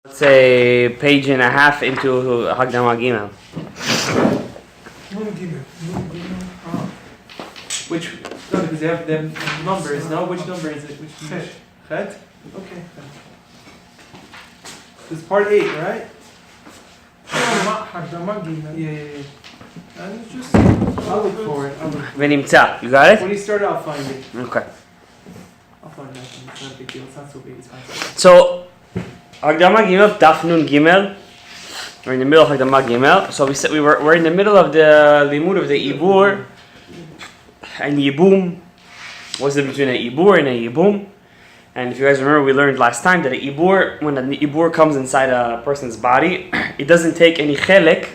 Let's say page and a half into Hagdama Gimel. Which? No, because they have numbers. No, which number is it? Which number? Chet? Okay. This is part 8, right? Yeah. And just, I'll look for it. Venimtza, you got it? When you start, I'll find it. Okay. I'll find it. It's not a big deal. It's not so big. It's fine. So, Hagdama Gimel, Daf Nun Gimel. We're in the middle of Hagdama Gimel. So we're in the middle of the limud of the Ibur and Yibum. What's the difference between a Ibur and a Yibum? And if you guys remember, we learned last time that a Ibur, when an Ibur comes inside a person's body, it doesn't take any chelik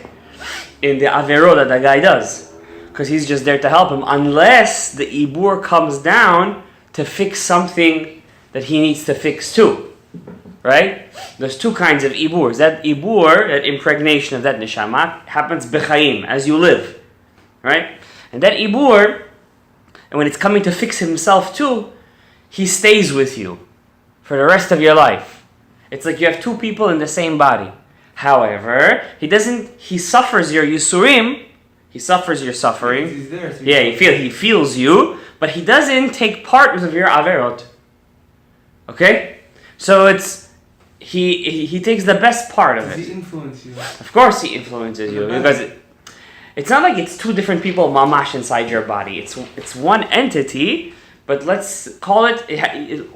in the avero that the guy does, because he's just there to help him, unless the Ibur comes down to fix something that he needs to fix too. Right? There's two kinds of Iburs. That Ibur, that impregnation of that neshama, happens b'chaim, as you live. Right? And that Ibur, and when it's coming to fix himself too, he stays with you for the rest of your life. It's like you have two people in the same body. However, he suffers your Yisurim, he suffers your suffering. He's there, so he feels you, but he doesn't take part of your Averot. Okay? So he takes the best part of it. Does he influence you? Of course he influences you, because it's not like it's two different people mamash inside your body. It's one entity, but let's call it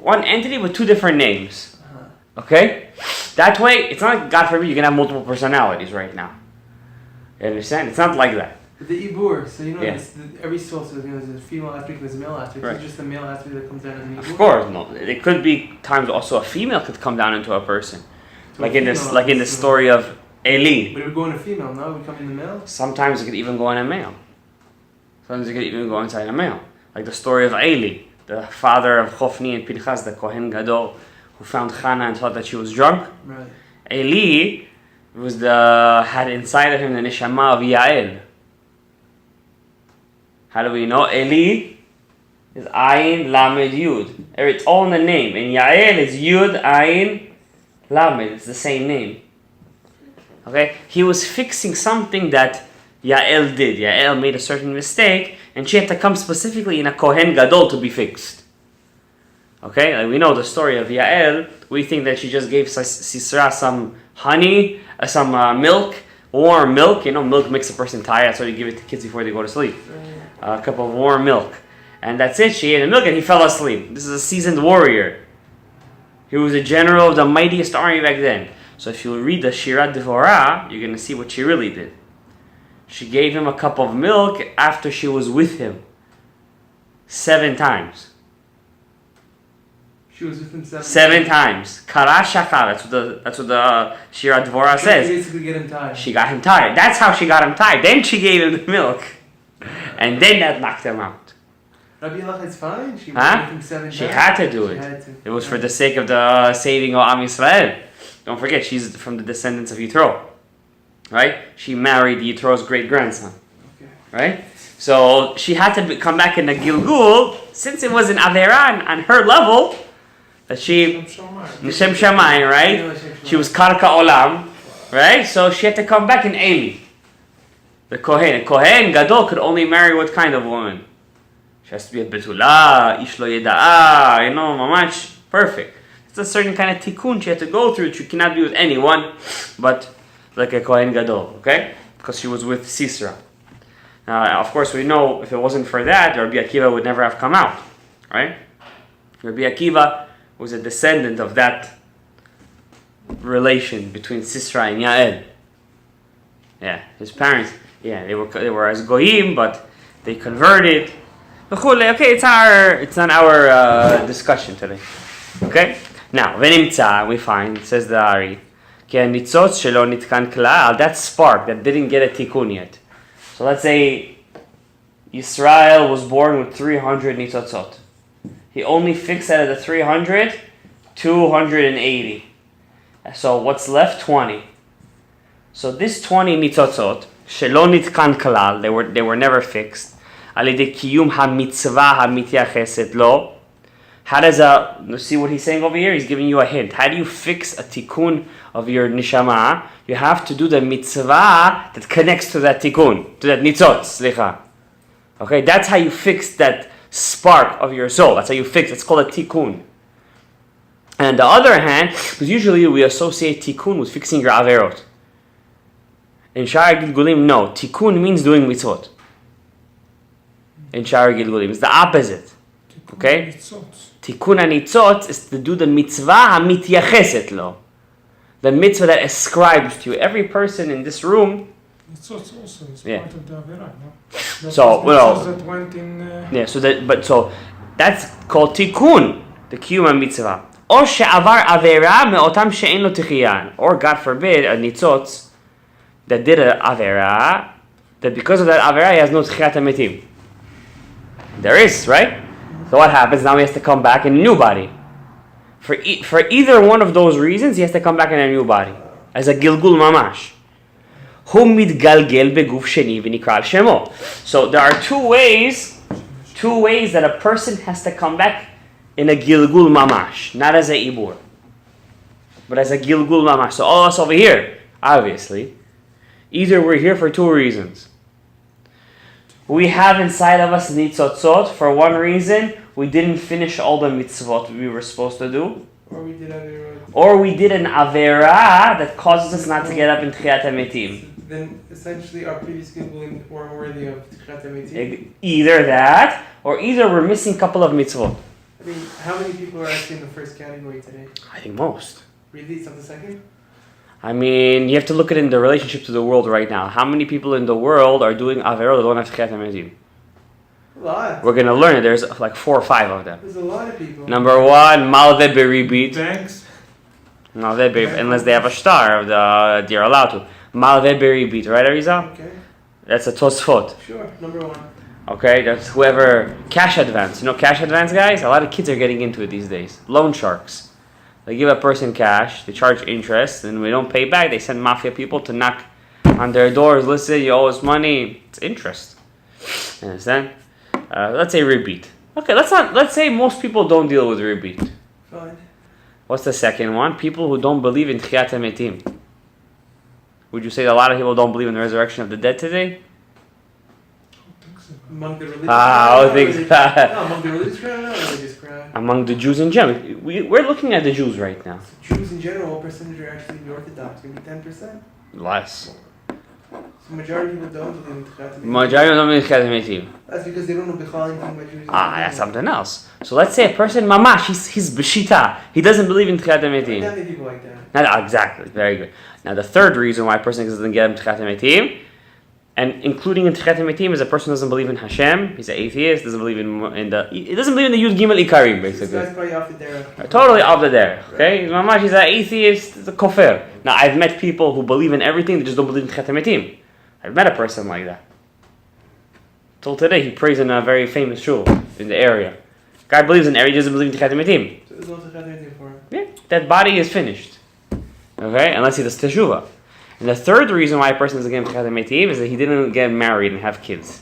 one entity with two different names. Okay? That way, it's not like, God forbid, you can have multiple personalities right now. You understand? It's not like that. But the Ibur, so you know, Yeah. every soul, so there's a female aspect and there's a male aspect. Right. It's just the male aspect that comes down as an Ibur. Of course, no. It could be times also a female could come down into a person. So Like a in this female, like in the story of Eli. But it would go in a female, no? It would come in the male? Sometimes it could even go in a male. Sometimes it could even go inside a male. Like the story of Eli, the father of Chofni and Pinchas, the Kohen Gadol, who found Chana and thought that she was drunk. Right. Eli had inside of him the neshama of Yael. How do we know? Eli is Ayin Lamed Yud. It's all in the name. And Yael is Yud Ayin Lamed. It's the same name. Okay? He was fixing something that Yael did. Yael made a certain mistake, and she had to come specifically in a Kohen Gadol to be fixed. Okay? Like we know the story of Yael. We think that she just gave Sisera some honey, some milk, warm milk. You know, milk makes a person tired, so you give it to kids before they go to sleep. A cup of warm milk. And that's it. She ate the milk and he fell asleep. This is a seasoned warrior. He was a general of the mightiest army back then. So if you read the Shirat Devorah, you're going to see what she really did. She gave him a cup of milk after she was with him 7 times. She was with him 7 times. Kara shachar. That's what the Shirat Devorah says. Basically get him tired. She got him tired. That's how she got him tired. Then she gave him the milk. And then that knocked him out. Rabbi Elach is fine. She was with him 7 times. She had to do it. It was for the sake of the saving of Am Yisrael. Don't forget, she's from the descendants of Yitro. Right? She married Yitro's great-grandson. Okay. Right? So she had to come back in the gilgul, since it was an Avera on her level, that she... Nishem Shamayim, right? She was Karka Olam. Right? So she had to come back in Eli. The Kohen. A Kohen Gadol could only marry what kind of woman? She has to be a Betula, Ish lo Yeda'a, you know, Mamash, perfect. It's a certain kind of Tikkun she had to go through. She cannot be with anyone, but like a Kohen Gadol, okay? Because she was with Sisera. Of course, we know if it wasn't for that, Rabbi Akiva would never have come out, right? Rabbi Akiva was a descendant of that relation between Sisera and Yael. Yeah, his parents... Yeah, they were as goyim, but they converted. Okay, it's not our discussion today. Okay, now venimtza we find, says the Ari, that spark that didn't get a tikkun yet. So let's say Israel was born with 300 nitzotzot. He only fixed out of the 300, 280. So what's left? 20. So this 20 nitzotzot. שלא נתקן כלל, they were never fixed, על ידי קיום המצווה המתייחסת לו, Let's see what he's saying over here. He's giving you a hint. How do you fix a tikkun of your neshama? You have to do the mitzvah that connects to that tikkun, to that nitzot, slicha. Okay, that's how you fix that spark of your soul. That's how you fix it. It's called a tikkun. And on the other hand, because usually we associate tikkun with fixing your averot. In Sha'ar Gilgulim, no. Tikkun means doing mitzvot. In Sha'ar Gilgulim, it's the opposite. Okay? Tikkun anitzot is to do the mitzvah hamityacheset lo. The mitzvah that ascribes to you. Every person in this room. Mitzvot also is Yeah. part of the Avera, no? So, well, that went in, yeah. So that's called tikkun, the kiyum mitzvah. Or she'avar avera me'otam she'en lo tichiyan. Or God forbid, a nitzot that did an avera, that because of that avera he has no tchiyat hametim. There is, right? So what happens? Now he has to come back in a new body. For either one of those reasons, he has to come back in a new body. As a gilgul mamash. Hu mitgalgel beguf sheni v'nikra al shemo. So there are two ways that a person has to come back in a gilgul mamash. Not as a ibur, but as a gilgul mamash. So all of us over here, obviously, either we're here for two reasons. We have inside of us nitzotzot. For one reason, we didn't finish all the mitzvot we were supposed to do. Or we did an avera that causes us not to get up in Tchiyat HaMetim. Then essentially our previous gilgulim weren't worthy of Tchiyat HaMetim. Either that, or either we're missing a couple of mitzvot. I mean, how many people are actually in the first category today? I think most. Really? It's not the second? I mean, you have to look at it in the relationship to the world right now. How many people in the world are doing avera that don't have Tchiyat HaMetim? A lot. We're going to learn it. There's like 4 or 5 of them. There's a lot of people. Number 1, malve beribit. banks. Malve beribit, unless they have a star, they're allowed to. Malve beribit, right, Ariza? Okay. That's a tosfot. Sure. Number 1. Okay, that's whoever, cash advance. You know cash advance, guys? A lot of kids are getting into it these days. Loan sharks. They give a person cash, they charge interest, and when we don't pay back, they send mafia people to knock on their doors. Listen, you owe us money. It's interest. You understand? Let's say rebeat. Okay, let's say most people don't deal with rebeat. Fine. What's the second one? People who don't believe in Tchiyat HaMetim. Would you say that a lot of people don't believe in the resurrection of the dead today? Among the religious crowd? among the religious crowd, not religious crowd. Among the Jews in general. We're looking at the Jews right now. So Jews in general, what percentage are actually the Orthodox? Maybe 10%? Less. So majority of people don't believe in Tchiyat HaMetim. Majority don't believe in Tchiyat HaMetim. That's because they don't know Bechal anything about Jews. That's something else. So let's say a person, mamash, he's b'shita. He doesn't believe in Tchiyat Not HaMetim. many people like that. Exactly, very good. Now the third reason why a person doesn't get into Tchiyat HaMetim, and including in Tchiyat HaMetim, is a person doesn't believe in Hashem. He's an atheist. Doesn't believe he doesn't believe in the Yud Gimel Ikarim, This basically. guy's probably off the derech. Totally off the derech. Okay, mamash, he's an atheist. He's a kofir. Now I've met people who believe in everything. They just don't believe in Tchiyat HaMetim. I've met a person like that. Till today, he prays in a very famous shul in the area. Guy believes in everything. He doesn't believe in Tchiyat HaMetim. So there's no Tchiyat HaMetim for him. Yeah, that body is finished. Okay, unless he does teshuvah. And the third reason why a person doesn't get Tchiyat HaMetim is that he didn't get married and have kids.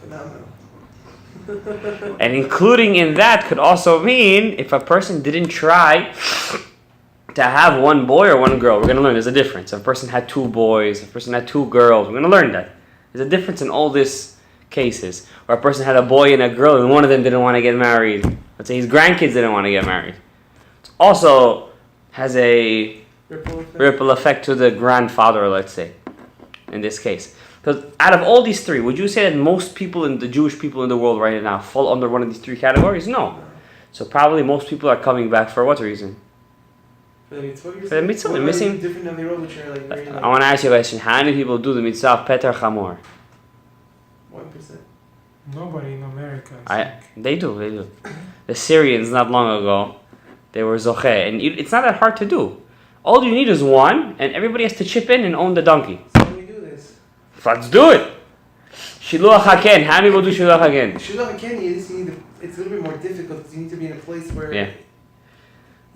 Phenomenal. And including in that could also mean if a person didn't try to have one boy or one girl. We're going to learn there's a difference. If a person had 2 boys, if a person had 2 girls, we're going to learn that. There's a difference in all these cases. Or a person had a boy and a girl and one of them didn't want to get married. Let's say his grandkids didn't want to get married. It also has a ripple effect to the grandfather, let's say, in this case. Because out of all these 3, would you say that most people the Jewish people in the world right now fall under one of these 3 categories? No. So probably most people are coming back for what reason? For the mitzvah, For the mitzvah, they're missing. Different down the road, which are like very I want to ask you a question. How many people do the mitzvah of Peter Chamor? 1%. Nobody in America. I think. They do. The Syrians, not long ago, they were zocheh. And it's not that hard to do. All you need is one, and everybody has to chip in and own the donkey. So when we do this, Let's do it! Shiluach HaKen. How many people do Shiluach HaKen? Shiluach HaKen is it's a little bit more difficult because you need to be in a place where Yeah.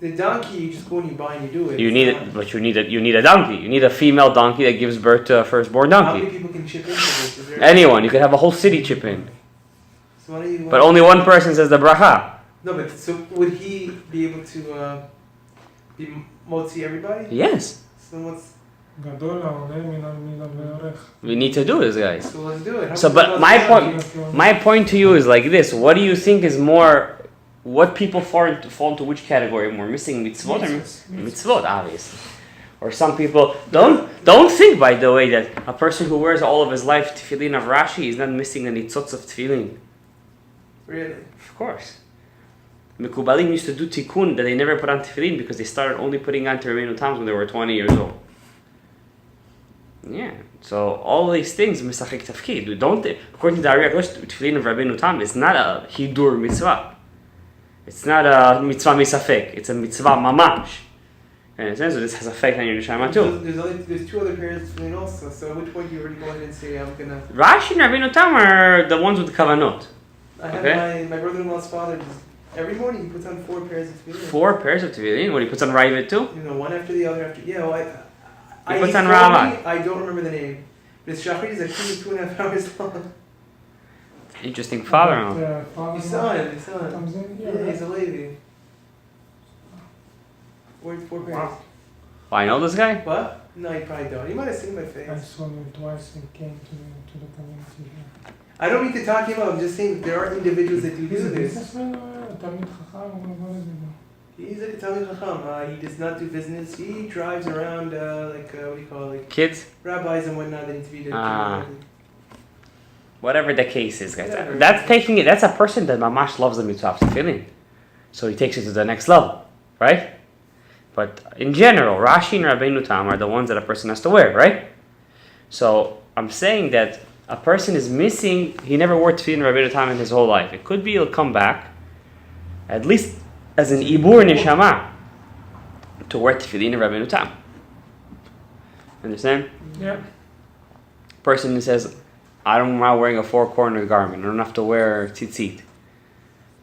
the donkey you just go and you buy and you do it. You It's need not- it, but you need a donkey. You need a female donkey that gives birth to a firstborn How many donkey. people can chip into this? Is there- Anyone. You could have a whole city chip in. So why don't you But only one person says the bracha. No, but so would he be able to be motzi everybody? Yes. So what's... גדול העולה מן המערך. We need to do this, guys. So let's do it. So, but my point to you is like this. What do you think is more, what people fall into which category? More missing mitzvot or mitzvot, obviously. Or some people, don't think, by the way, that a person who wears all of his life tefillin of Rashi is not missing any tzotz of tefillin. Really? Of course. Mekubalim used to do tikkun that they never put on tefillin because they started only putting on to Rabbeinu Tam when they were 20 years old. Yeah, so all these things, misachik tafkid. Don't, according to the Ari HaKadosh, tefillin of Rabbeinu Tam is not a hidur mitzvah. It's not a mitzvah misafek. It's a mitzvah mamash. And so this has effect on your neshama too. There's two other pairs of tefillin also. So at which point do you already go ahead and say I'm gonna? Rashi and Rabbeinu Tam are the ones with kavanot. I have my brother-in-law's father. Every morning he puts on 4 pairs of tefillin. 4 pairs of tefillin. What, he puts on Ravid too? You know, one after the other after. Yeah, well, He puts on Raavad. I don't remember the name. But his shachrit is like 2.5 hours long. Interesting father. You saw him. Comes in here, Yeah, right? he's a lady. 4 pairs. Wow. Oh, I know this guy? What? No, you probably don't. You might have seen my I face. saw him twice. He came to the community here. I don't mean to talk him up. I'm just saying there are individuals that do He's a this. businessman or a Talmid Chacham? What is he? He's like a Talmid Chacham. He does not do business. He drives around what do you call it? Like Kids? rabbis and whatnot that need to be Whatever the case is, guys. Whatever. That's a person that mamash loves the mitzvah of tefillin. So he takes it to the next level, right? But in general, Rashi and Rabbeinu Tam are the ones that a person has to wear, right? So I'm saying that a person is missing, he never wore tefillin Rabbeinu Tam in his whole life. It could be he'll come back, at least as an ibur neshama, to wear tefillin Rabbeinu Tam. Understand? Yeah. Person who says, I'm not wearing a 4-cornered garment, I don't have to wear tzitzit.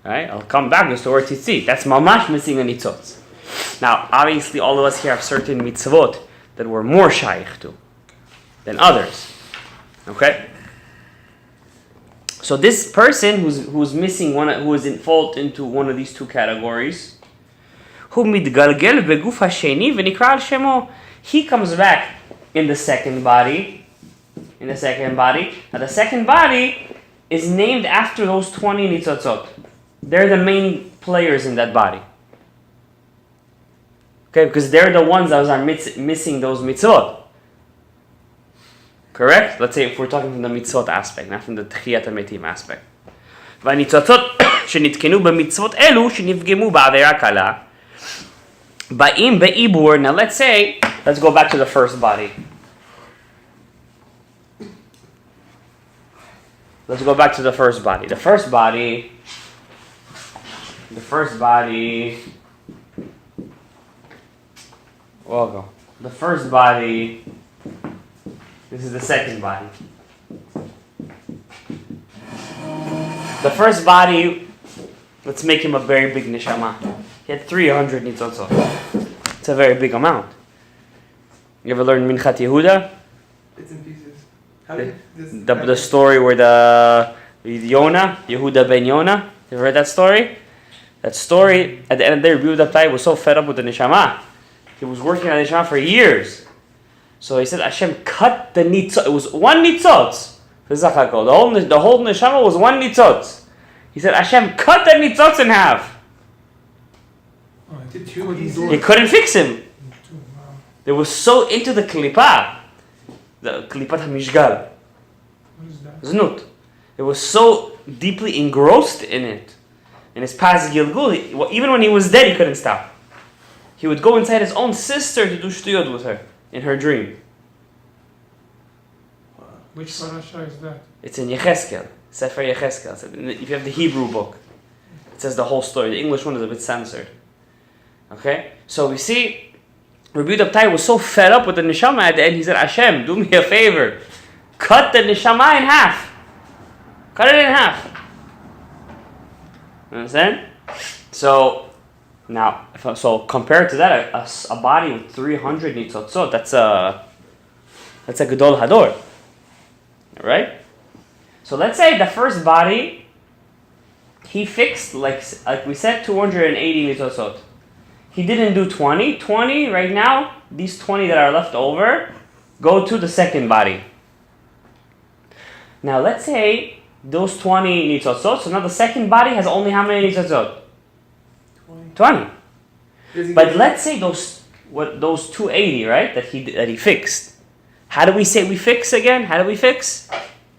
Right? I'll come back just to wear tzitzit. That's mamash missing a nitzotz. Now, obviously all of us here have certain mitzvot that we're more shaykh to than others. Okay? So this person who's missing who is in fault into one of these 2 categories, הוא מתגלגל בגוף השני ונקרא על שמו. He comes back in the second body. Now the second body is named after those 20 nitzotzot. They're the main players in that body. Okay, because they're the ones that are missing those mitzvot. Correct? Let's say if we're talking from the mitzvot aspect, not from the tchiyat hametim aspect. והניצוצות שנתקנו במצוות אלו שנפגמו בעבירה קלה באים בעיבור. Now let's go back to the first body. Let's go back to the first body. The first body. Welcome. The first body. This is the second body. The first body, let's make him a very big neshama. He had 300 nitzotzot. It's a very big amount. You ever learned Minchat Yehuda? Bits and pieces. How did this The story where the Yehuda ben Yonah. You ever heard that story? That story, at the end of the day, Rabbi Yehuda was so fed up with the neshama. He was working on the neshama for years. So he said, Hashem, cut the nitzot. It was 1 nitzot. The whole neshama was 1 nitzot. He said, Hashem, cut the nitzots in half. He couldn't fix him. They were so into the klippah. The klippat hamishgal. What is that? Znut. It was so deeply engrossed in it. In his past gilgul, even when he was dead, he couldn't stop. He would go inside his own sister to do shtuyot with her in her dream. Which parasha is that? It's in Yecheskel, Sefer Yecheskel. If you have the Hebrew book, it says the whole story. The English one is a bit censored. Okay? So we see, Rabbi Yehuda was so fed up with the neshama at the end, he said, Hashem, do me a favor. Cut the neshama in half. Cut it in half. You understand? So, now, compared to that, a body with 300 nitzotzot, that's a Gadol Hador. Right? So let's say the first body he fixed, like we said, 280 mitzvot. He didn't do 20. 20 right now, these 20 that are left over, go to the second body. Now let's say those 20 nitzot, so now the second body has only how many nitzot? 20. But let's say those 280, right, that he fixed. How do we say we fix again? How do we fix?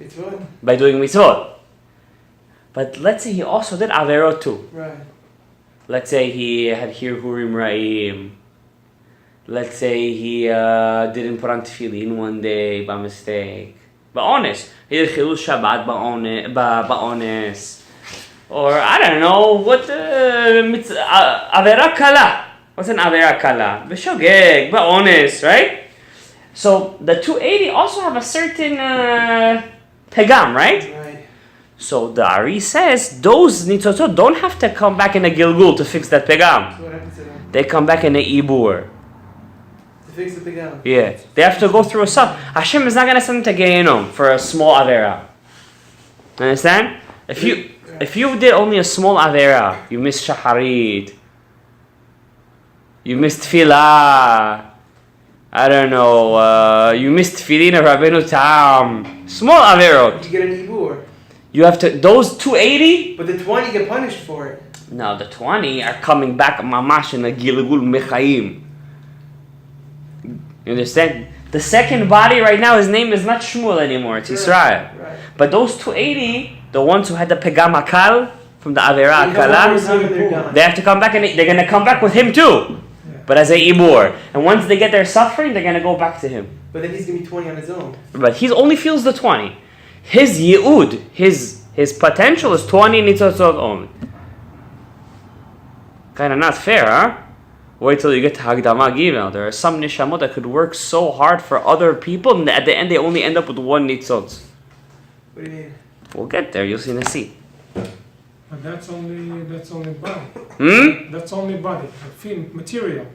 Mitzvot. By doing mitzvot. But let's say he also did averot too. Right. Let's say he had hirhurim ra'im. Let's say he didn't put on tefillin one day by mistake. Ba'ones. He did chilul Shabbat ba'ones. Or I don't know what avera kala. What's an avera kala? B'shogeg, ba'ones, right? So the 280 also have a certain pegam, right? Right. So the Ari says those nitzotot don't have to come back in a gilgul to fix that pegam. So what happens to them? They come back in a ibur. To fix the pegam. Yeah, they have to go through a sub. Hashem is not gonna send them to Gehenom for a small avera. Understand? If you did only a small avera, you missed shaharit, you missed tefillah, I don't know, you missed tefillin of Rabbeinu Tam, small averot. You get an ibur. You have to, those 280, But the 20 get punished for it. now the 20 are coming back mamash in a gilgul mechaim. You understand? The second body right now, his name is not Shmuel anymore, it's Israel. Right. But those 280, the ones who had the pegam akal from the avera akala, they have to come back and they're going to come back with him too. But as a ibur. And once they get their suffering, they're going to go back to him. But then he's going to be 20 on his own. But he only feels the 20. His yi'ud, his potential is 20 nitzotzot only. Kind of not fair, huh? Wait till you get to Hagdama Gimel. There are some nishamot that could work so hard for other people, and at the end they only end up with one nitzot. What do you mean? We'll get there, you'll see Nasi. But that's only body. Hmm? That's only body. I feel material.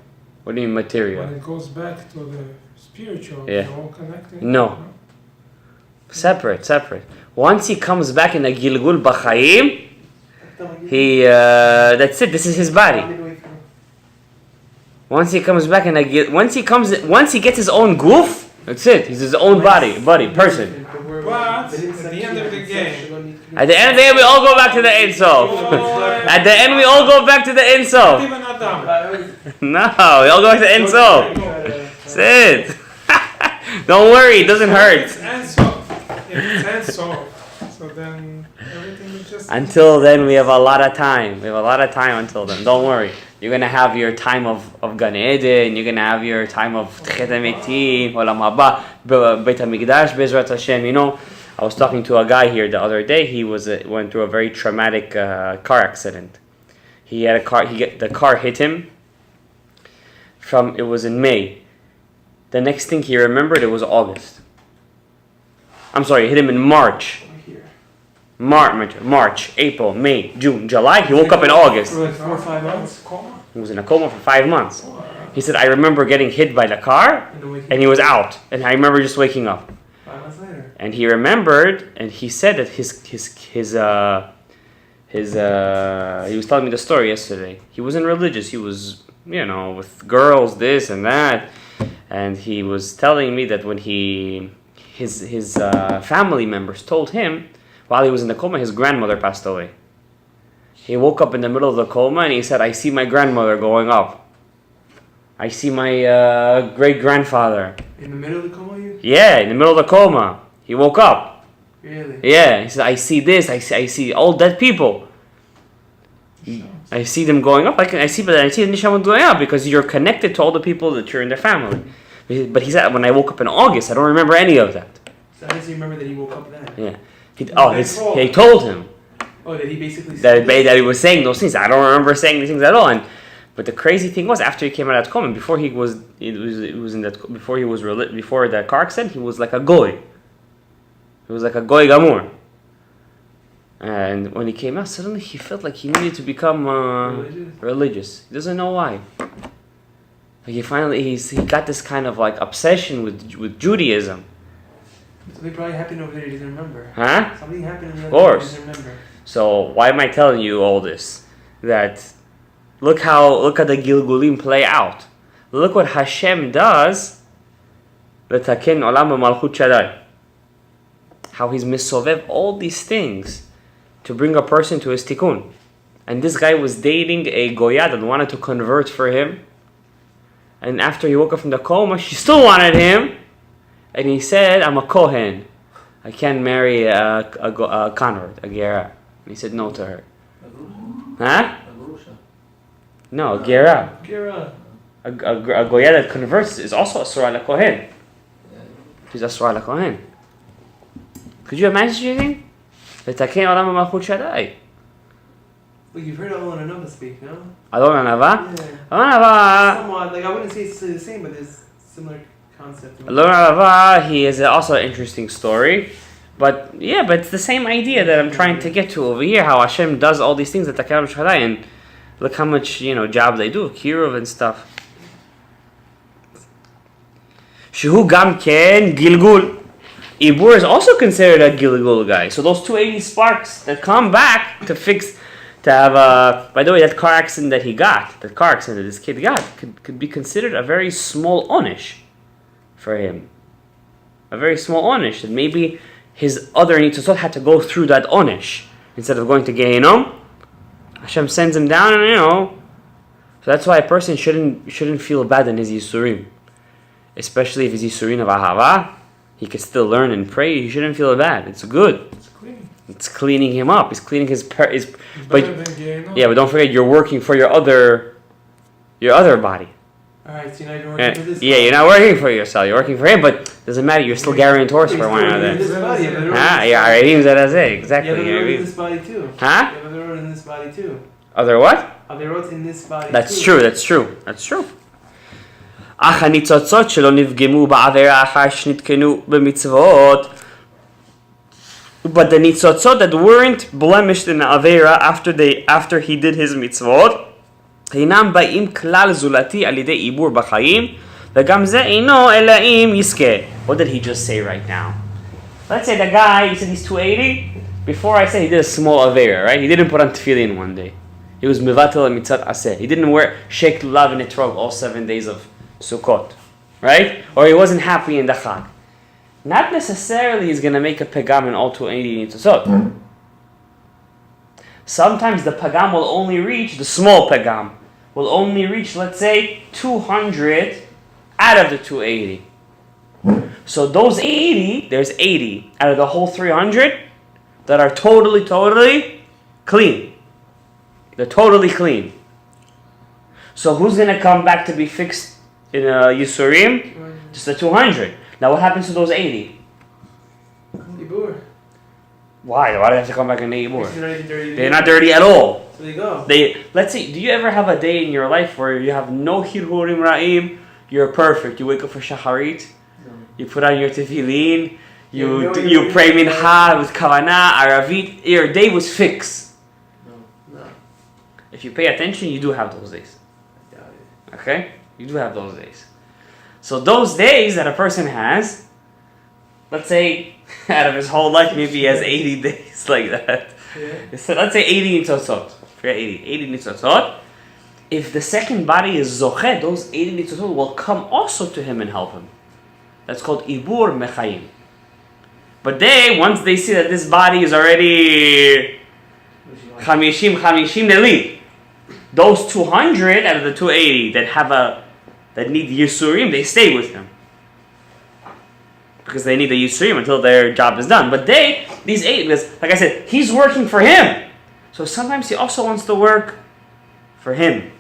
What do you mean material? When it goes back to the spiritual, Yeah. they're all connected. No. Separate. Once he comes back in a gilgul b'chaim, he, that's it, this is his body. Once he comes back in a once he gets his own goof, that's it, he's his own body, person. But at the end of the game, At the end of the day, we all go back to the Ein Sof. At the end, we all go back to the Ein Sof. even Adam. No, we all go back to the Ein Sof. That's it. Don't worry, it doesn't hurt. If it's Ensof, so then everything is just. Until then, we have a lot of time. We have a lot of time until then. Don't worry. You're going to have your time of Gan Eden. You're going to have your time of Tchet HaMetim, Olam Haba, Beit HaMikdash, Bezrat Hashem. You know, I was talking to a guy here the other day. He went through a very traumatic car accident. He had a car. The car hit him. It was in May. The next thing he remembered, it was August. I'm sorry, it hit him in March. March, April, May, June, July. He woke up in August. For like 4 or 5 months. He was in a coma for 5 months. He said, I remember getting hit by the car, and he was out. And I remember just waking up. 5 months later. And he remembered, and he said that he was telling me the story yesterday. He wasn't religious. He was, with girls, this and that. And he was telling me that when his family members told him, while he was in the coma, his grandmother passed away. He woke up in the middle of the coma and he said, I see my grandmother going up. I see my great-grandfather. In the middle of the coma, you? Yeah, in the middle of the coma. He woke up. Really? Yeah, he said, I see this, I see all dead people. I see them going up. I see the Nishamot going up because you're connected to all the people that you're in their family. But he said, when I woke up in August, I don't remember any of that. So how does he remember that he woke up then? Yeah. He told him Oh, that he basically that he was saying those things. I don't remember saying these things at all. But the crazy thing was, after he came out of that coma, before the car accident, he was like a goy. He was like a goy gamur. And when he came out, suddenly he felt like he needed to become religious. He doesn't know why. Like he got this kind of like obsession with Judaism. Something probably happened over there he doesn't remember. Huh? Something happened in the Of course. other he doesn't remember. So why am I telling you all this? That look at the gilgulim play out. Look what Hashem does. L'taken olam b'malchut Shaddai. How he's misovev all these things to bring a person to his tikkun. And this guy was dating a goya that wanted to convert for him. And after he woke up from the coma, she still wanted him. And he said, I'm a kohen. I can't marry a convert, a gera. And he said no to her. Huh? No, a gera. A goya that converts is also asura la kohen. She's asura la kohen. Could you imagine anything? L'taken olam b'malchut Shaddai. Well, you've heard Alon Anava speak, no? Alon Anava? Yeah. Alon Anava. Somewhat, like I wouldn't say it's the same, but there's similar concept. Alon Anava, he is also an interesting story. But it's the same idea that I'm trying to get to over here, how Hashem does all these things at L'taken olam Shaddai, and look how much, job they do, kiruv and stuff. Shehu gam ken gilgul. Ibur is also considered a gilgul guy. So those 280 sparks that come back to have by the way, that car accident that this kid got, could be considered a very small onish for him. A very small onish. And maybe his other nitzotzot had to go through that onish instead of going to Gehenom. Hashem sends him down, and so that's why a person shouldn't feel bad in his yisurim, especially if his yisurim of ahava. He could still learn and pray. He shouldn't feel bad. It's good. It's clean. It's cleaning him up. It's cleaning his. But don't forget, you're working for your other body. Alright, so you're not even working for this. Yeah, you're not working for yourself. You're working for him, but it doesn't matter. You're still guarantors for one another. Yeah, exactly. You have other roads in this body too. Huh? You have other roads in this body too. Other what? Other roads in this body. That's true. אך הניצוצות שלא נפגמו בעבירה אחר שנתקנו במצוות, but the ניצוצות that weren't blemished in the avera after he did his mitzvot, אינם באים כלל זולתי על ידי עיבור בחיים, וגם זה אינו אלא אם יזכה. What did he just say right now? Let's say the guy, he said he's 280. Before I said he did a small avera, right? He didn't put on tefillin one day. He was mevatel mitzat aseh. He didn't wear sheik lulav and etrog all 7 days of Sukkot, right? Or he wasn't happy in the Chag. Not necessarily he's going to make a pagam in all 280 nitzot. Sometimes the pagam will only reach, the small pagam, will only reach, let's say, 200 out of the 280. So those 80, there's 80 out of the whole 300 that are totally clean. They're totally clean. So who's going to come back to be fixed in Yisurim? Just the 200. Now what happens to those 80? Ibur. Why? Why do they have to come back in the Ibur? They're They're not dirty at all. So they go. Let's see, do you ever have a day in your life where you have no Hirhurim Ra'im? You're perfect. You wake up for Shacharit. No. You put on your tefillin. You pray Mincha with Kavanah, Aravit. Your day was fixed. No. If you pay attention, you do have those days. I doubt it. Okay? You do have those days. So those days that a person has, let's say out of his whole life, maybe he has 80 days like that. Yeah. So let's say 80 nitzotzot. Forget 80 nitzotzot. If the second body is zochet, those 80 nitzotzot will come also to him and help him. That's called ibur mechayim. But once they see that this body is already 50, they leave. Those 200 out of the 280 that need Yisurim, they stay with him. Because they need the Yisurim until their job is done. But these 80, because like I said, he's working for him. So sometimes he also wants to work for him.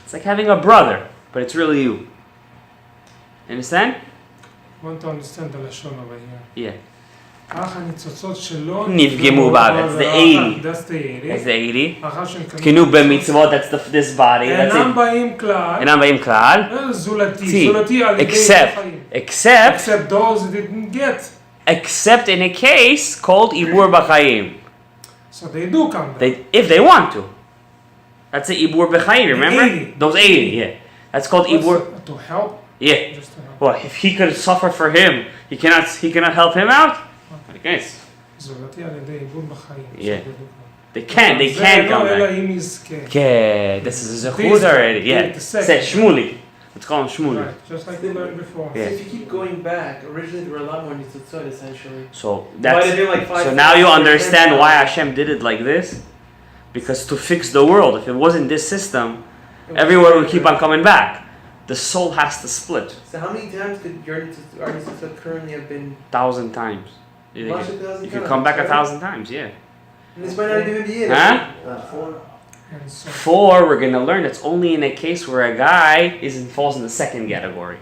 It's like having a brother, but it's really you. Understand? I want to understand the Lashon over here. Yeah. נפגמו בארץ, the 80. That's the 80. That's the 80. אחר שנקנו תקנו במצוות, that's this body. That's אינם it. באים כלל. אינם באים כלל. זולתי על ידי החיים. Except those who didn't get. Except in a case called ibur b'chaim. So they do come there. If they want to. That's the ibur b'chaim, remember? 80. Those 80, yeah. That's called ibur. To help? Yeah. Just to help. Well, if he could suffer for him, he cannot help him out? I guess. זולתי על ידי עיבוד בחיים. Yeah. They can't come אלא back. אם יזכה. Yeah, this is a zechut already. Yeah, The say second. Shmuli. Let's call him Shmuli. Right, just like we learned before. Yeah. So if you keep going back, originally there were a lot more nitzutzot essentially. So Might have been like that's 5,000 so now you or understand 10,000. why Hashem did it like this, because to fix the world. If it wasn't this system, everyone would keep on coming back. The soul has to split So how many times could your nitzutzot currently have been? 1,000 times. You Much 1,000 could times, come back right? 1,000 times. Yeah. And this might not even be it. Huh? 4. And so, 4, we're gonna learn it's only in a case where a guy falls in the second category.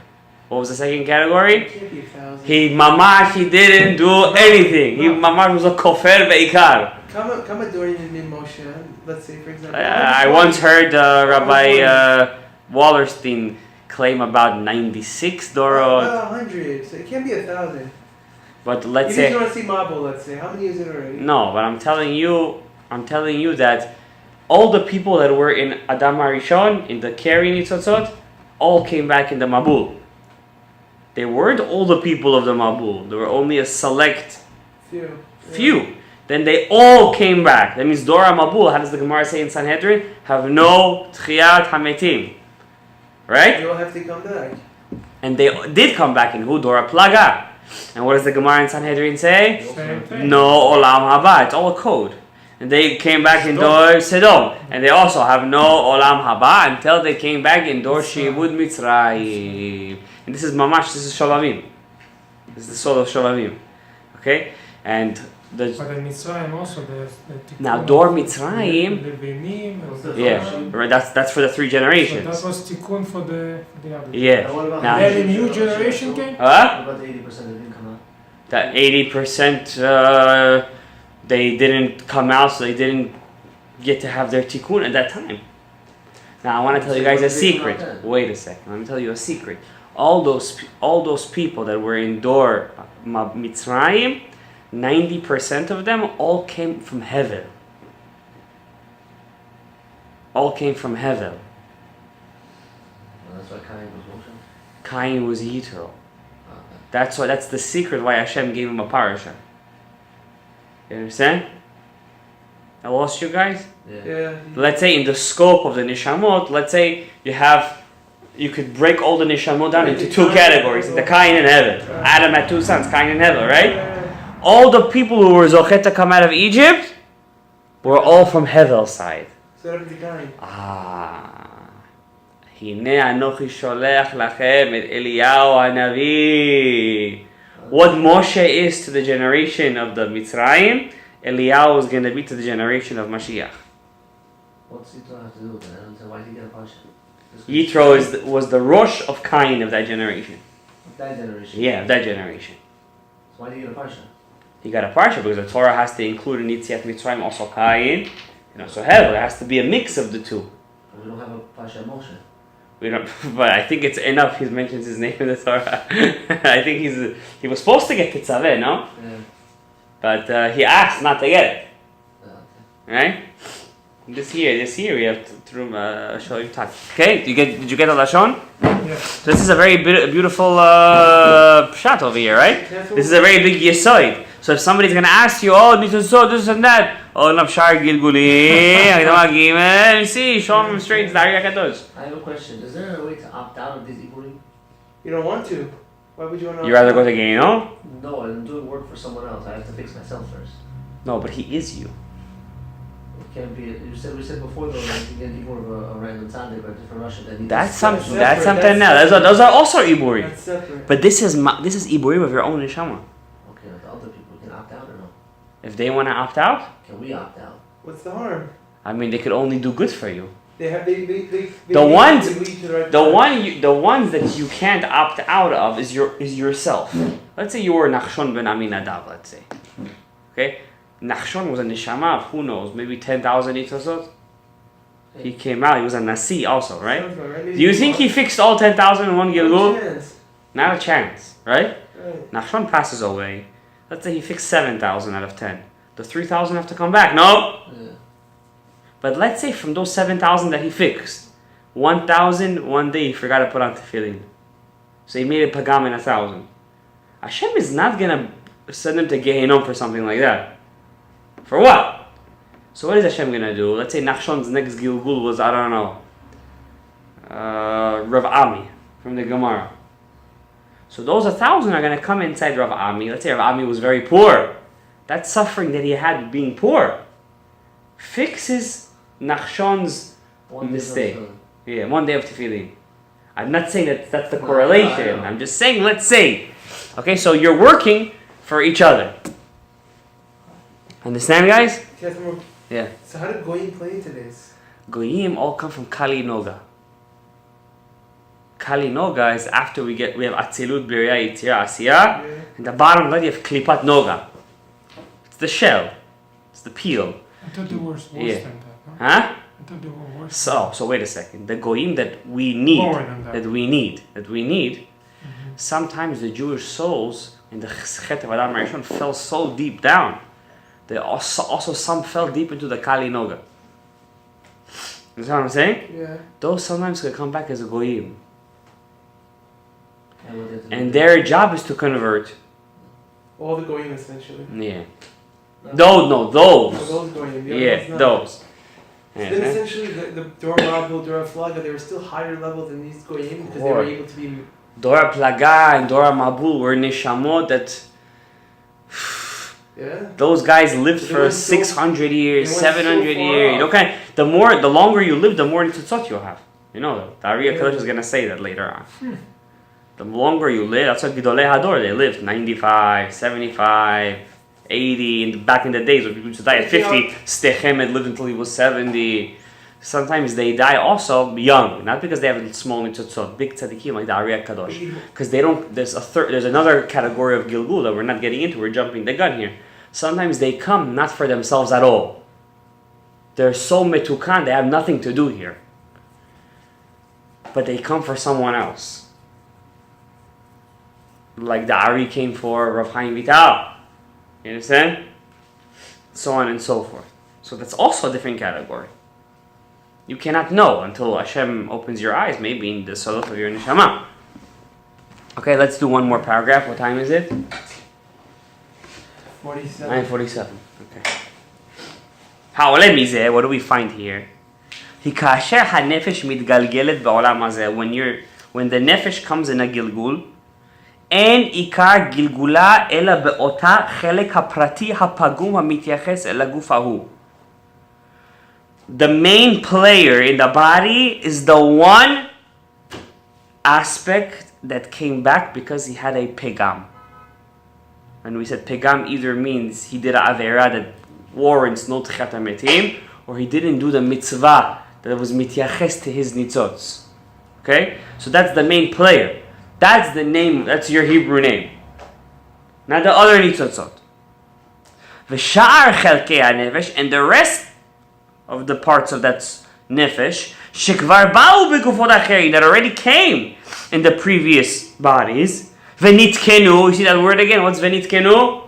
What was the second category? It can't be 1,000. He didn't do anything. He mamash was a kofer beikar. Come a Dorian in Moshe. Let's say for example. I once heard Rabbi Wallerstein claim about 96 Dorot, About 100. So it can't be 1,000. but let's Even if you say want to see Mabo, let's say. How many is it already? no. But I'm telling you that all the people that were in Adam HaRishon in the Keri Nitzotzot all came back in the Mabul. They weren't all the people of the Mabul. There were only a select few. Then they all came back. That means Dora Mabul, how does the Gemara say in Sanhedrin? Have no Tchiyat Hametim. Right? They all have to come back. And they did come back in who? Dora Plaga. And what does the Gemara in Sanhedrin say? same thing. No Olam Haba. It's all a code. And they came back in Dor Sedom. And they also have no Olam Haba until they came back in Dor Shibud Mitzrayim. And this is Mamash, this is Shavavim. This is the soul of Shavavim. Okay? And But in Mitzrayim also there's the Tikkun now Dor of Mitzrayim, Levinim, yeah, right, that's for the 3 so generations. that was Tikkun for the other. Yeah. What about Now- Then a new generation came. Huh? What about the 80% that didn't come out? That 80% they didn't come out, so they didn't get to have their tikkun at that time. Now I want to tell you guys a secret. Wait a second. Let me tell you a secret. All those people that were in Dor Mitzrayim, 90% of them all came from Hevel. All came from Hevel. Well, that's why Cain was motion. Cain was Yitro. Okay. That's the secret why Hashem gave him a parasha. You understand? I lost you guys? Yeah. Let's say in the scope of the nishamot, let's say you could break all the nishamot down into 2 categories, the Cain and Hevel. Adam had 2 sons, Cain and Hevel, right? All the people who were zochet to come out of Egypt were all from Hevel's side. So that would be kind. הנה אנוכי שולח לכם את אליהו הנביא. What Moshe is to the generation of the Mitzrayim, Eliyahu is going to be to the generation of Mashiach. What's Yitro have to do with that? Why did he get a parsha? Yitro was the Rosh of Cain of that generation. That generation. Yeah, of that generation. So why did he get a parsha? He got a parsha because the Torah has to include in Yitziat Mitzrayim also Cain, and also Hevel. There has to be a mix of the 2. We don't have a parsha Moshe. We don't, but I think it's enough. He mentions his name in the Torah. I think he was supposed to get Tetzaveh, no? Yeah. But he asked not to get it, Okay. right? This year we have to show you talk. Okay, did you get the lashon? Yes. So this is a very beautiful pshat over here, right? This is a very big yesoid. So if somebody's gonna ask you, oh, this and that, oh, nafshar gilguli, agdama gimel, you see, show them straight. It's the Ari HaKadosh. I have a question. Is there a way to opt out of this Iburim? You don't want to. Why would you want to? You rather go to Geino? No, I'm doing work for someone else. I have to fix myself first. No, but he is you. It can't be. We said before though that you get more of a random Sunday, but different Russian. That's separate. something now. That's Those are also iburim. That's separate. But this is iburim of your own neshama. Okay, but the other people can opt out or no? If they want to opt out, Can we opt out? What's the harm? I mean, they could only do good for you. They The ones- they lead to the right The ones that you can't opt out of is yourself. Let's say you were Nachshon ben Aminadav. Let's say, okay, Nachshon was a neshama of who knows, maybe 10,000 itosot. He came out. He was a nasi also, right? Sounds about right. Do you think he fixed all 10,000 in one No gilgul? chance. Not a chance, right? Right. Nachshon passes away. Let's say he fixed 7,000 out of 10. The 3,000 have to come back. No. Yeah. But let's say from those 7,000 that he fixed, 1,000 one day he forgot to put on tefillin. So he made a pagam in 1,000. Hashem is not gonna send him to Gehinnom for something like that. For what? So what is Hashem gonna do? Let's say Nachshon's next gilgul was, I don't know, Rav Ami from the Gemara. So those 1,000 are gonna come inside Rav Ami. Let's say Rav Ami was very poor. That suffering that he had being poor fixes Nachshon's mistake. Yeah, one day of tefillin. I'm not saying that that's the correlation. I'm just saying, let's say. Okay, so you're working for each other. Understand, guys? Yeah. So how did Goyim play into this? Goyim all come from Kali Noga. Kali Noga is after we have Atzilut, Birya, Yitzira, Asiya. And the bottom line you have Klipat Noga. It's the shell. It's the peel. I thought they were worse than that. No? Huh? I thought they were worse. So wait a second. The Goyim that we need, sometimes the Jewish souls in the Chet of Adam Rishon fell so deep down. They also some fell deep into the Kali Noga. You know what I'm saying? Yeah. Those sometimes can come back as a Goyim. And their job is to convert. All the Goyim essentially. Yeah. Those. Oh, those Goyim. Yeah, those. Then essentially the Dor Mabul, Dor Flaga, they were still higher level than these Goyim because they were able to be... Dora Plaga and Dora Mabul were Neshamot that... Yeah. Those guys lived for 600 years, 700 years. Okay, the longer you live, the more nitzotzot you'll have. You know, the Ari Kadosh is going to say that later on. The longer you live, that's what Gidolei Hador, they lived 95, 75, 80. And back in the days when people used to die at 50, Stechem had lived until he was 70. Sometimes they die also young, not because they have small nitzotzot, big tzaddikim like the Ari Kadosh. Because they don't, there's another category of gilgul that we're not getting into, we're jumping the gun here. Sometimes they come not for themselves at all. They're so metukan, they have nothing to do here. But they come for someone else. Like the Ari came for Rav Chaim Vital. You understand? So on and so forth. So that's also a different category. You cannot know until Hashem opens your eyes, maybe in the salot of your neshama. Okay, let's do one more paragraph. What time is it? 47. 9:47. Okay. What do we find here? When the nefesh comes in a gilgul, אין עיקר גלגולה אלא באותה חלק הפרטי הפגום המתייחס אל הגוף ההוא. The main player in the body is the one aspect that came back because he had a pegam. And we said pegam either means he did a avera that warrants no tchiyat hametim, or he didn't do the mitzvah that was mityaches to his nitzotz. Okay? So that's the main player. That's the name, that's your Hebrew name. Not the other nitzotzot. V'sha'ar chelkei ha-nefesh, and the rest of the parts of that nefesh, shekvar ba'u begufot acheri, that already came in the previous bodies. V'nitkenu, you see that word again? What's v'nitkenu?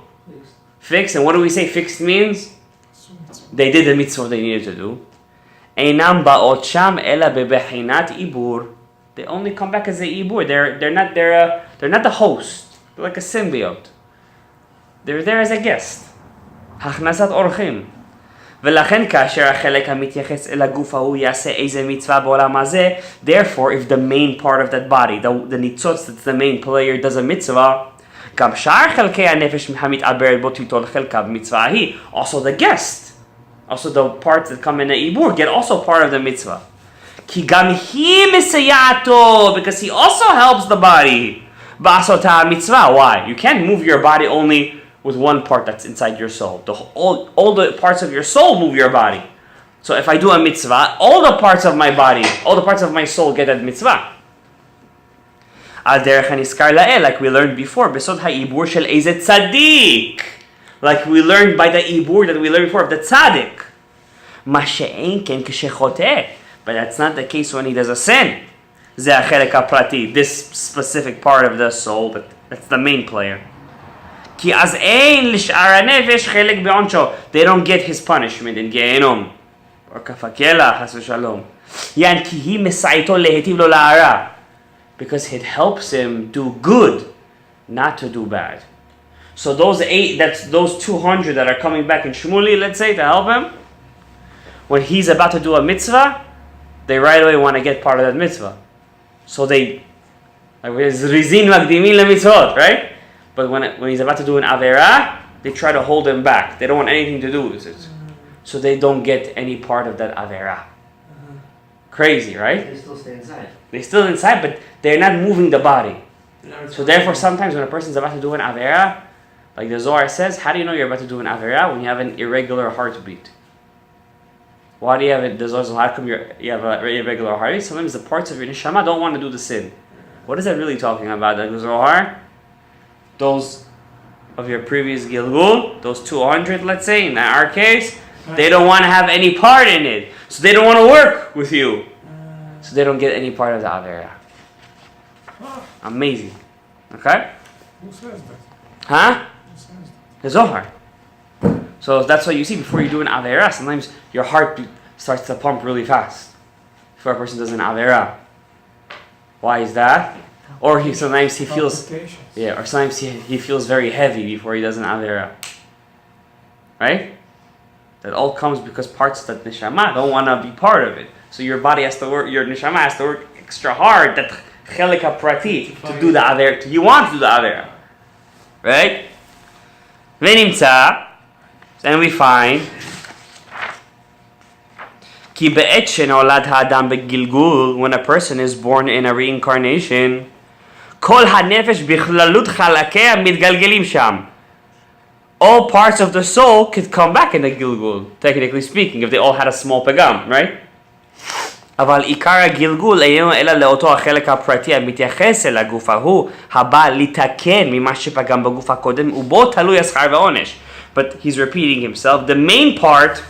Fixed. And what do we say fixed means? They did the mitzvah they needed to do. Einam ba'ot sham ela bebechinat ibur. They only come back as a ibur. They're not the host. They're like a symbiote. They're there as a guest. Hachnasat orchim. ולכן כאשר החלק המתייחס אל הגוף ההוא יעשה איזה מצווה בעולם הזה, therefore if the main part of that body, the ניצוץ, that's the main player, does a mitzvah, גם שאר חלקי הנפש המתעברת בו תיטול חלקה במצווה ההיא, also the guest, also the parts that come in the ibur get also part of the mitzvah. כי גם היא מסייעתו, because he also helps the body. בעשותה המצווה, why? You can't move your body only with one part that's inside your soul. All the parts of your soul move your body. So if I do a mitzvah, all the parts of my body, all the parts of my soul get that mitzvah. Al derech haniskar la'el, like we learned before, besod ha'ibur shel eizet tzaddik. Like we learned by the ibur that we learned before of the tzaddik. Ma she'en ken k'shechoteh. But that's not the case when he does a sin. Ze ha'chelek ha'prati, this specific part of the soul, but that's the main player. Ki az ein l'sh'ar ha'nefesh chelek be'onsho. They don't get his punishment in Gehinnom. Or kafakela, chas v'shalom. Yan ki hi mesaito lehetiv lo la'ara. Because it helps him do good, not to do bad. So those 200 that are coming back in Shmuli, let's say, to help him, when he's about to do a mitzvah, they right away want to get part of that mitzvah. So they, rizin makdimin lemitzvot, right? But when he's about to do an avera, they try to hold him back. They don't want anything to do with it. So they don't get any part of that avera. Crazy, right? They still stay inside. They're still inside, but they're not moving the body. So therefore, sometimes when a person's about to do an avera, like the Zohar says, how do you know you're about to do an avera? When you have an irregular heartbeat. Why do you have it? The Zohar says, how come you have an irregular heartbeat? Sometimes the parts of your neshama don't want to do the sin. What is that really talking about? The Zohar? Those of your previous gilgul, those 200, let's say, in our case, they don't want to have any part in it. So they don't want to work with you. So they don't get any part of the avera. Amazing. Okay? Who says that? Huh? Who says that? The Zohar. So that's what you see before you do an avera. Sometimes your heart starts to pump really fast before a person does an avera. Why is that? Or sometimes he feels, or sometimes he feels very heavy before he does an avera. Right? That all comes because parts that neshama don't want to be part of it. So your body has to work, your neshama has to work extra hard, that chelik prati, to do the avera. You want to do the avera. Right? Then we find כי בעת שנולד האדם בגלגול, when a person is born in a reincarnation, כל הנפש בכללות חלקיה מתגלגלים שם. All parts of the soul could come back in the gilgul, technically speaking, if they all had a small pagam, right? אבל עיקר הגלגול איננו אלא לאותו החלק הפרטי המתייחס אל הגוף ההוא, הבא לתקן ממה שפגם בגוף הקודם, ובו תלוי השכר ועונש. But he's repeating himself. The main part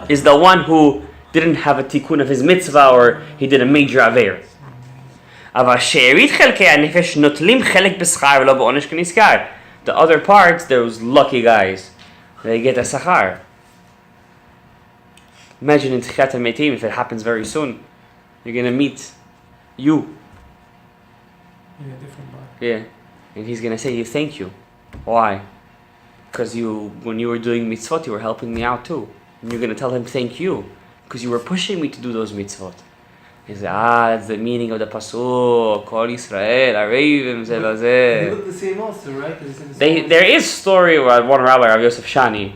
is the one who didn't have a tikkun of his mitzvah, or he did a major aver. אבל שארית חלקי הנפש נוטלים חלק בשכר ולא בעונש כנזכר. The other parts, those lucky guys, they get a sachar. Imagine in Tchiyat HaMetim, if it happens very soon, you're going to meet you. In a different body. Yeah. And he's going to say, thank you. Why? Because when you were doing mitzvot, you were helping me out too. And you're going to tell him thank you, because you were pushing me to do those mitzvot. He said, that's the meaning of the pasuk, Kol Yisrael, Arevim They Zelazeh. look the same also, right? There is story where one rabbi, Rav Yosef Shani,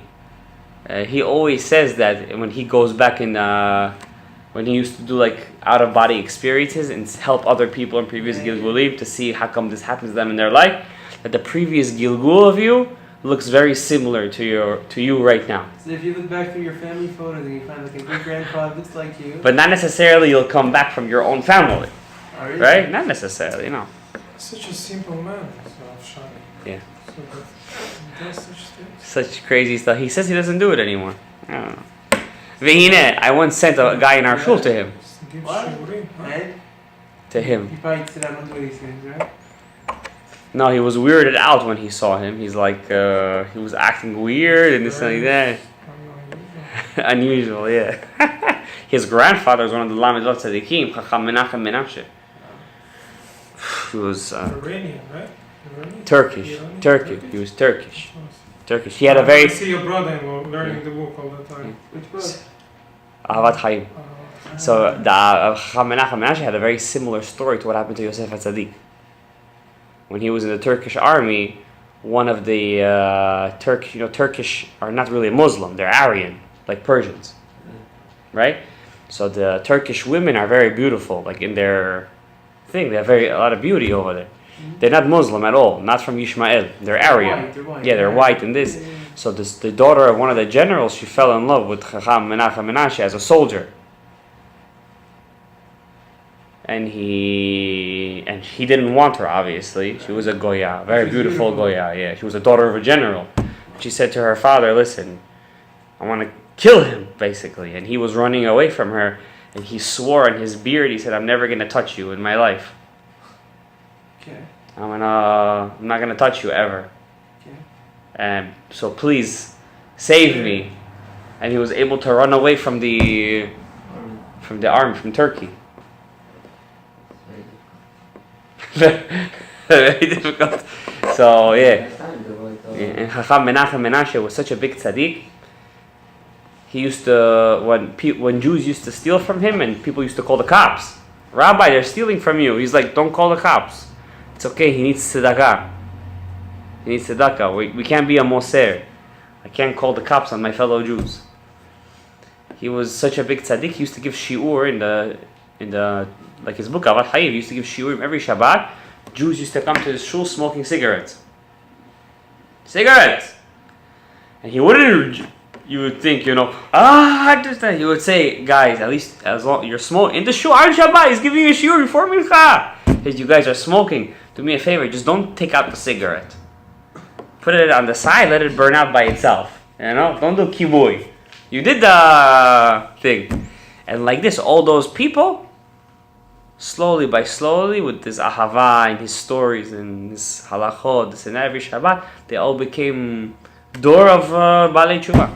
he always says that when he goes back when he used to do like out-of-body experiences and help other people in previous gilgulim to see how come this happens to them in their life, that the previous gilgul of you looks very similar to you right now. So if you look back through your family photos and you find like a great grandfather looks like you. But not necessarily you'll come back from your own family. Oh, really? Right? Not necessarily, no. Such a simple man, Shani. Yeah. So that does such things. Such crazy stuff. He says he doesn't do it anymore. I don't know. Vehine, I once sent a guy in our shul to him. Give What? shiurim, huh? And To him. he probably said I don't do these things, right? No, he was weirded out when he saw him. He's like, he was acting weird and this and that. Unusual, yeah. His grandfather was one of the Lamidot Tzadikim, Chacham Menachem Menashe. He was Iranian, right? Iranian? Turkish. Iranian? Turkish. He was Turkish. Oh, Turkish. He had a I very see your brother learning the book all the time. Which book? Ahavat Chaim. So the Chacham Menachem Menashe had a very similar story to what happened to Yosef HaTzadik. When he was in the Turkish army, one of the Turkish are not really Muslim; they're Aryan, like Persians, right? So the Turkish women are very beautiful, like in their thing, they have a lot of beauty over there. They're not Muslim at all, not from Ishmael. They're Aryan. They're white. Yeah, they're white and this. So the daughter of one of the generals, she fell in love with Chacham Menachem Menashe as a soldier. And he didn't want her, obviously. She was a Goya, very beautiful Goya, yeah. She was a daughter of a general. She said to her father, listen, I want to kill him, basically. And he was running away from her, and he swore in his beard, he said, I'm never going to touch you in my life. Okay. I'm not going to touch you ever. Okay. And so please, save me. And he was able to run away from the army, from Turkey. Very difficult. So yeah, And Chacham Menachem Menashe was such a big tzaddik. He used to, when Jews used to steal from him, and people used to call the cops. Rabbi, they're stealing from you. He's like, don't call the cops. It's okay. He needs tzedakah. He needs tzedakah. We can't be a moser. I can't call the cops on my fellow Jews. He was such a big tzaddik. He used to give shiur in the like his book Avat Hayiv. He used to give shiurim every Shabbat. Jews used to come to his shul smoking cigarettes. And he wouldn't. You would think, he would say, guys, at least as long you're smoking in the shul on Shabbat, he's giving you a shiur before mincha. Hey, you guys are smoking. Do me a favor, just don't take out the cigarette. Put it on the side, let it burn out by itself. Don't do kibui. You did the thing. And like this, all those people, slowly by slowly, with this ahava and his stories and his halachot, this and every Shabbat, they all became door of Balei Tshuva.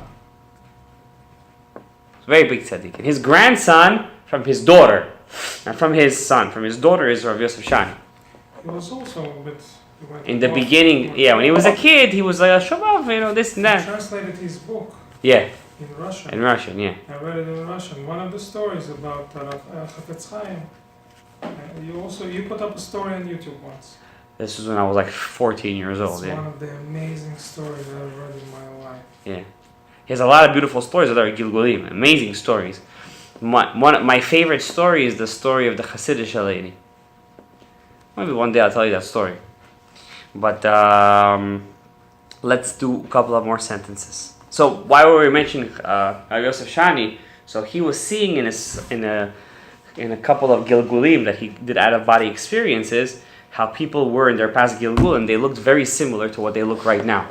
Very big tzaddik. And his grandson from his daughter, and from his son, from his daughter is Rav Yosef Shani. He was also a bit... In the beginning, when he was a kid, he was like a Shabbat, this and He that. translated his book Yeah, in Russian. in Russian, yeah. I read it in Russian. One of the stories about Chafetz Chaim. You put up a story on YouTube once. This was when I was like 14 years old, It's one of the amazing stories I've read in my life. Yeah. He has a lot of beautiful stories that are gilgulim, amazing stories. My favorite story is the story of the Hasidic lady. Maybe one day I'll tell you that story. But let's do a couple of more sentences. So why were we mentioning Yosef Shani? So he was seeing in a couple of gilgulim that he did out of body experiences how people were in their past gilgul, and they looked very similar to what they look right now.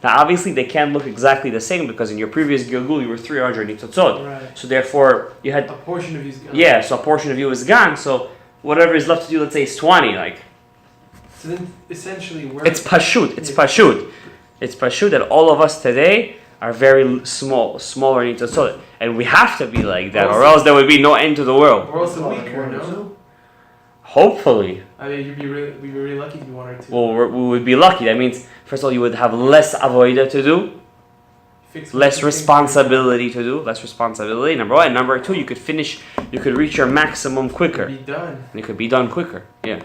Now obviously they can't look exactly the same because in your previous gilgul you were 300 nitzotzot. Right. So therefore you had A portion of you is gone. yeah, so a portion of you is gone. So whatever is left to do, let's say, is 20. Like So then essentially it's pashut. It's pashut. It's pashut that all of us today are very smaller nitzotzot, and we have to be like that, or else there would be no end to the world. We're also weaker, no? Hopefully. I mean, we'd be really lucky if you wanted to. Well, we would be lucky. That means, first of all, you would have less avoida to do, less responsibility to do, less responsibility, number one. And number two, you could reach your maximum quicker. Be done. And it could be done quicker, yeah.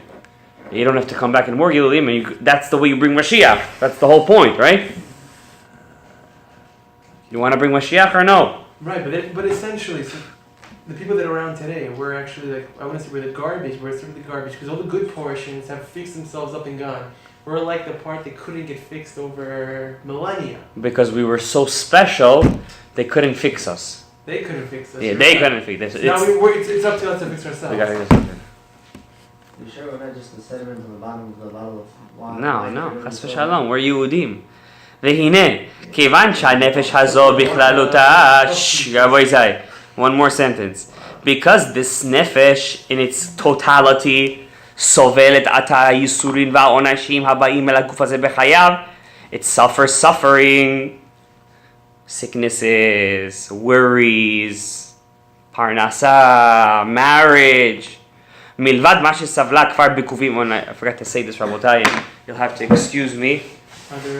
You don't have to come back in more Gilulim, and that's the way you bring Mashiach. That's the whole point, right? You want to bring Mashiach or no? Right, but essentially, so the people that are around today, we're actually like, I want to say we're the garbage, we're sort of the garbage, because all the good portions have fixed themselves up and gone. We're like the part that couldn't get fixed over millennia. Because we were so special, they couldn't fix us. They couldn't fix us. Yeah, they couldn't fix us. So now it's up to us to fix ourselves. We gotta fix ourselves. You sure we're not just the sediment on the bottom of the bottle of water? No, chas v'shalom, we're Yehudim. והנה, כיוון שהנפש הזו בכללותה, רבוי זי, one more sentence. Because this nefesh in its totality סובלת עתה הייסורים והעונשים הבאים אל הגוף הזה בחייו, it suffers suffering, sicknesses, worries, פרנסה, marriage, מלבד מה שסבלה כבר בקובים. I forgot to say this, רבותיי, you'll have to excuse me,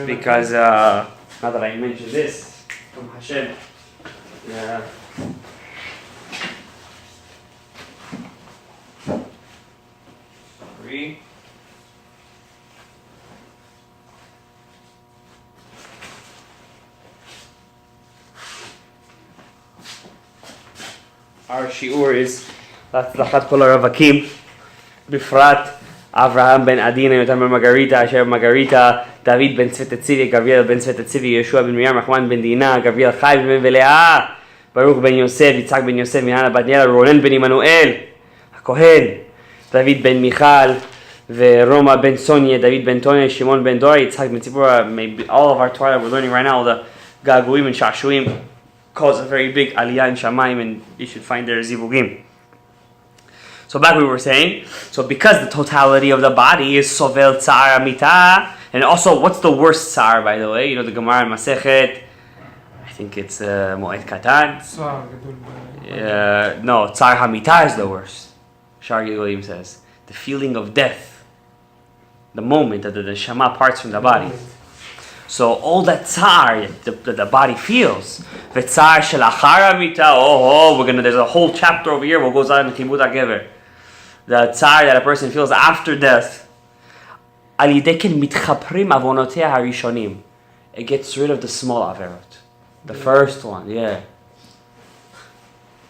because now that I mentioned this, from Hashem, yeah. Sorry. Our shiur is להצלחת כל הרווקים, בפרט אברהם בן עדינה, יותם בן מרגריטה, אשר מרגריטה, דוד בן צוות הציבי, גבריאל בן צוות הציבי, יהושע בן מרים, רחמן בן דינה, גבריאל חי בן ולאה, ברוך בן יוסף, יצחק בן יוסף, מיהנה בת ניאל, רונן בן עמנואל, הכהן, דוד בן מיכל, ורומא בן סוניה, דוד בן טוניה, שמעון בן דורי, יצחק בן ציפורה. All of our Torah that we're learning right now, all the gaguim and shashuim, cause a very big aliyah in Shamayim, and you should find their zivugim. So back we were saying, so because the totality of the body is sovel tsar amita, and also what's the worst tsar, by the way? You know the Gemara in Masechet, I think it's Moed Katan. No, tsar hamita is the worst. Shar Gilulim says the feeling of death, the moment that the neshama parts from the body. So all that tsar that the body feels, v'tzar shel achar hamita, there's a whole chapter over here what goes on in Kibud HaGever. The tsar that a person feels after death. Al yidei ken mitchaprim avonotea harishonim. It gets rid of the small averot. The first one, yeah.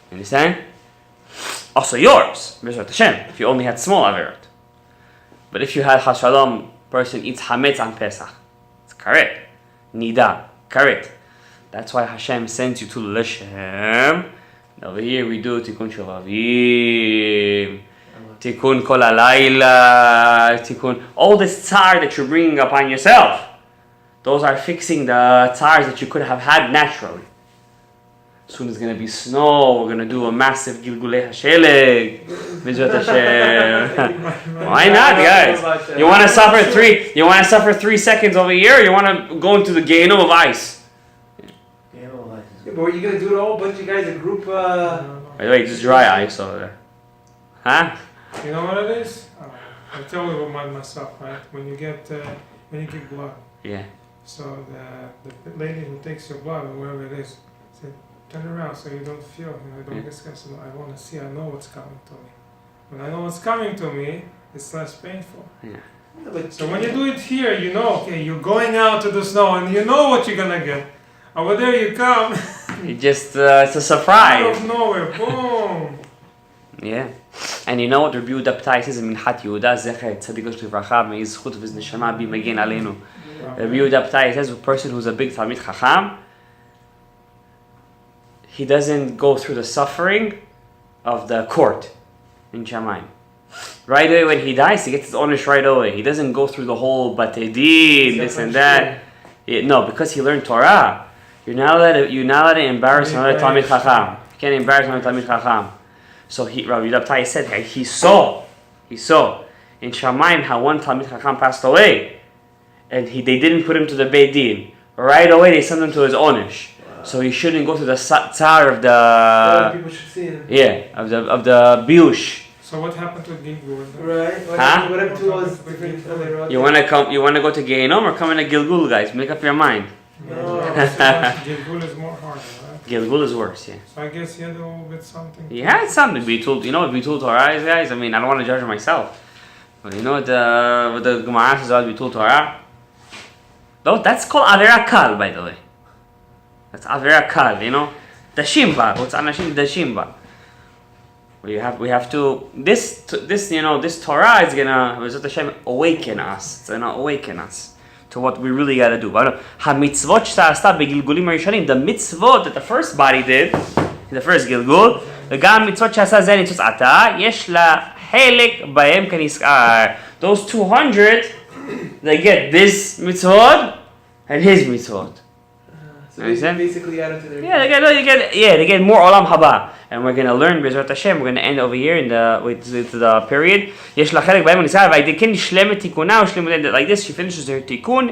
Understand? Also yours, Bezrat Hashem, if you only had small averot. But if you had R.Shalom, person eats hametz on Pesach. It's correct. Nida, correct. That's why Hashem sends you to Leshem. Over here we do Tikkun Shavavim, Tikkun Kol Halayla, Tikkun. All this tsar that you're bringing upon yourself, those are fixing the tsars that you could have had naturally. Soon it's going to be snow. We're going to do a massive gilgulei hasheleg. Bezrat Hashem. Why not, guys? You want to suffer 3 seconds over here, or you want to go into the Gehenna of ice? Yeah, but are you going to do it all? A bunch of guys, a group? By the way, just dry ice over there. Huh? You know what it is? I'll tell you about myself, right? When you get blood. Yeah. So the lady who takes your blood, or wherever it is, said, turn around so you don't feel, don't get scared. So I want to see, I know what's coming to me. When I know what's coming to me, it's less painful. Yeah. So when you do it here, you know, okay, you're going out to the snow and you know what you're going to get. Over there you come. You just, it's a surprise. Out of nowhere, boom. Yeah. And you know what Rabbi Yehuda Ptai says in Minchat Yehuda, Zecher Tzaddik Livracha, may his chut v'his neshama be magen aleinu. Rabbi Yehuda Ptai says a person who's a big Talmid Chacham, he doesn't go through the suffering of the court in Shamayim. Right away when he dies, he gets his onish right away. He doesn't go through the whole batei din, this and that. No, because he learned Torah. You're not allowed to embarrass another Talmid Chacham. You can't embarrass another Talmid Chacham. So Rabbi Yehuda Ptai said he saw in Shamayim how one Talmid Chacham passed away, and they didn't put him to the Beit Din. Right away they sent him to his onish. So he shouldn't go to the tsar of the. People should see him. Yeah, of the biush. So what happened to gilgul? Right. Huh? What happened to all those different? You wanna go to Gehenom or come in a gilgul, guys? Make up your mind. No. Gilgul is more hard, right? Gilgul is worse, yeah. So I guess he had a little bit something. He had something Bitul. Bitul Torah is, guys. I mean, I don't want to judge myself, but you know what the Gemara says about Bitul Torah. No, that's called Avera Kal, by the way. That's Avera Kal, Dashimba. What's Anashim Dashimba? We have to this Torah is gonna Bezrat Hashem awaken us. It's gonna awaken us to what we really gotta do. The mitzvot that the first body did, the first gilgul, וגם מצוות שעשה זה ניצוץ עתה, יש לה חלק בהם כנזכר. Those 200, they get this mitzvot and his mitzvot. So they basically added to their. They get more olam haba, and we're gonna learn Bezrat Hashem. We're gonna end over here with the period. יש לה חלק בהם כנזכר, והייתקן נשלמת תיקונה ושלמות. Like this, she finishes her tikkun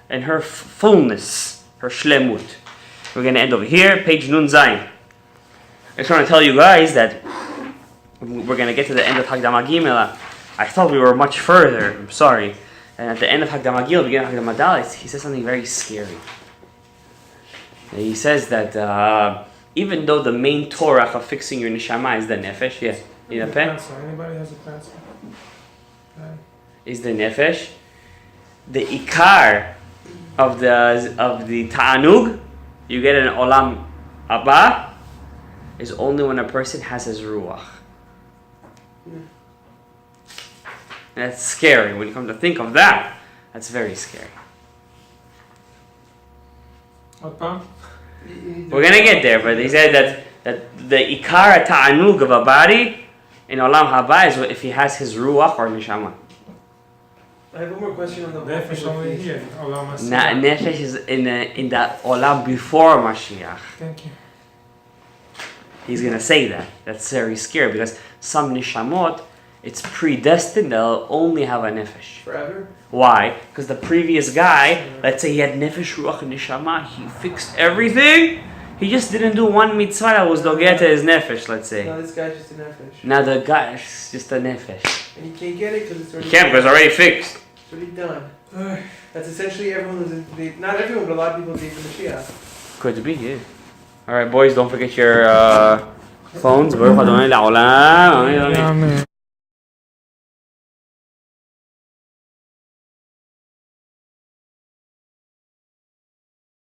and her fullness, her shlemut. We're gonna end over here, page Nun Zayin. I just want to tell you guys that we're going to get to the end of Hagdama Gimel. I thought we were much further. I'm sorry. And at the end of Hagdama Gimel, beginning of Hagdama Dalet, he says something very scary. And he says that even though the main Torah of fixing your neshama is the nefesh, in a pen? Anybody has a pencil? Is the nefesh. The ikar of the ta'anug, you get an olam haba, is only when a person has his ruach. And that's scary. When you come to think of that, that's very scary. What? We're gonna get there, but he said that the ikar ta'anug of a body in olam haba is if he has his ruach or neshama. I have one more question on the Nefesh only here. Olam Nefesh is in the olam before Mashiach. Thank you. He's going to say that. That's very scary because some nishamot, it's predestined they'll only have a nefesh. Forever? Why? Because the previous guy, let's say he had nefesh, ruach, and neshama, he fixed everything. He just didn't do one mitzvah that was dogeh to his nefesh, let's say. Now this guy's just a nefesh. Now the guy is just a nefesh. And he can't get it because it's already He can't because it's already fixed. It's already done. That's essentially everyone who's not everyone, but a lot of people believe in Mashiach. Could be, yeah. Alright, boys, don't forget your phones. Baruch Adonai Le'olam. Amen.